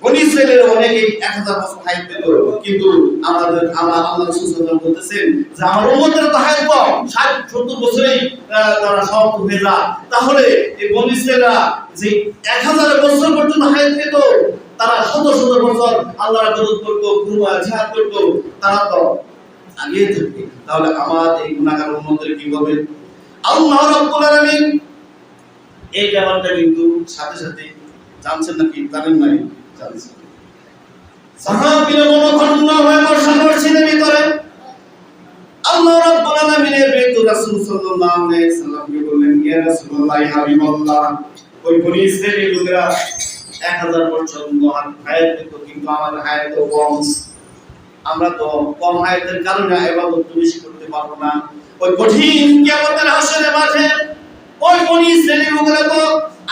বনি ইসরাইলের অনেকেই 1000 বছর হায়াত পেল, কিন্তু আমার আল্লাহ রাসূল সাল্লাল্লাহু আলাইহি ওয়াসাল্লাম বলতেছেন যে আমার উম্মতের তো হায়াত কম, 60-70 বছরেই তারা সমাপ্ত হয়ে যায়। তাহলে এই বনি ইসরাইলরা যে 1000 বছর পর্যন্ত হায়াত পেত, তারা শত শত বছর আল্লাহর ইবাদত করত, কুরবান জিহাদ করত, তারা তো আগিয়ে থাকবে। তাহলে আমার এই গুনাহগার উম্মতের কি হবে? আল্লাহ রাব্বুল আলামিন এই ব্যাপারটা কিন্তু সাথে সাথে জানছেন নাকি জানেন নাই? জানছেন। সাহাবীরা মনক্ষুণ্ণ হয়ে বর্ষা করছিলেন ভিতরে। আল্লাহ রাব্বুল আলামিনের প্রিয় রাসূল সাল্লাল্লাহু আলাইহি ওয়াসাল্লামকে বললেন, ইয়া রাসূলুল্লাহ, হাবিবাল্লাহ, ওই বনি ইসরাইলের লোকেরা 1000 বছর হায়াত পেত, কিন্তু আমার হায়াত তো কম। আমরা তো কম হায়াতের কারণে ইবাদত বেশি করতে পারবো না। ওই কঠিন কিয়ামতের হাসরের মাঠে ওই বনি ইসরাইলের লোকেরা তো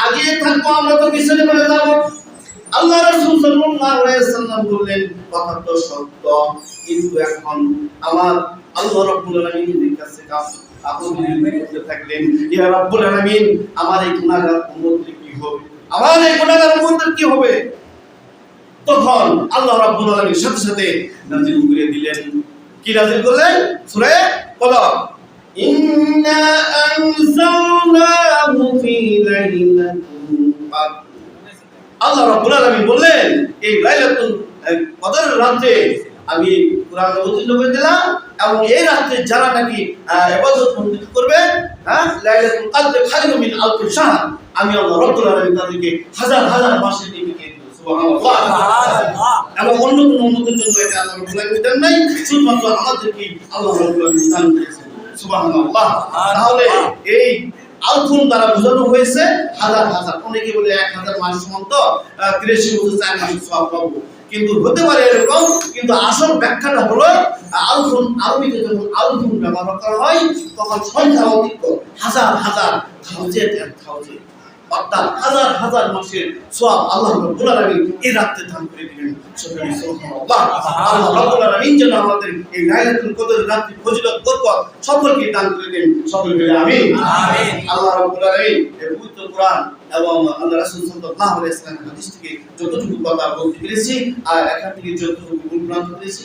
আগিয়ে থাকবো, আমরা তো পিছনে পড়ে যাব। আল্লাহ রাসূল সাল্লাল্লাহু আলাইহি ওয়াসাল্লাম বললেন, কথা তো সত্য, কিন্তু এখন আমার আল্লাহ রাব্বুল আলামিনের কাছে আকুতি করতে থাকলেন, ইয়া রাব্বুল আলামিন, আমার এই গুনাহগার উম্মতের কি হবে? আমার এই গুনাহগার উম্মতের কি হবে? তখন আল্লাহ রাব্বুল আলামিন সাথে সাথে নাযিল করে দিলেন। কি নাযিল করলেন? সূরা কলম, ইন্না আনজালনাহু ফি লাইলাতিল কদর। আল্লাহ রাব্বুল আলামিন বললেন, এই লাইলাতুল কদরের রাতে আমি কুরআন অবতীর্ণ করে দিলাম, এবং এই রাতে যারা নাকি ইবাদত বন্দেগী করবে, লাইলাতুল কদর খায়রুম মিন আলফি শাহর, আমি আল্লাহ রাব্বুল আলামিন তাদেরকে হাজার হাজার মাসের নেকিকে দেব। সুবহানাল্লাহ। এবং অন্য কোন উম্মতের জন্য এটা আল্লাহ রাব্বুল আলামিন দেন নাই, শুধুমাত্র আমাদেরকে আল্লাহ রাব্বুল আলামিন দান করেছেন। সুবহানাল্লাহ। তাহলে এই আলফুন দ্বারা বোঝানো হয়েছে হাজার হাজার। অনেকে বলে 1000 মাস সমান তো 83 বছর 4 মাস সওয়াব পাবো, কিন্তু হতে পারে এরকম, কিন্তু আসল ব্যাখ্যাটা হলো আলফুন, আরবিতে যখন আলফুন ব্যবহার করা হয় তখন সংখ্যা অধিক, হাজার হাজার, থাউজেন্ড এন্ড থাউজেন্ড, অর্থাৎ হাজার হাজার মাসের সওয়াব আল্লাহ রাব্বুল আলামিন এই রাতে দান করে দিবেন। সুবহানাল্লাহ। আল্লাহ রাব্বুল আলামিন যেন আমাদের এই লাইলাতুল কদরের রাতে ফজিলত বরকত সকলকে দান করে দেন। সকলে বলে আমিন। আমিন। আল্লাহ রাব্বুল আলামিন এই পবিত্র কোরআন এবং আল্লাহ রাসূল সাল্লাল্লাহু আলাইহি ওয়াসাল্লামের হাদিস থেকে যতটুকু কথা বলতে পেরেছি আর এখান থেকে যতটুকু ভুল করেছি,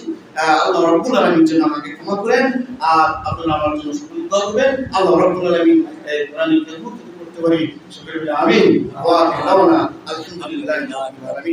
আল্লাহ রাব্বুল আলামিন যেন আমাকে ক্ষমা করেন, আর আপনারা আমার জন্য সকলে দোয়া করবেন। আল্লাহ রাব্বুল আলামিন এই কোরআনের করতে পারি। সকলে বলে আমিন। ওয়া আখিরু দাওয়ানা আলহামদুলিল্লাহি রাব্বিল আলামিন।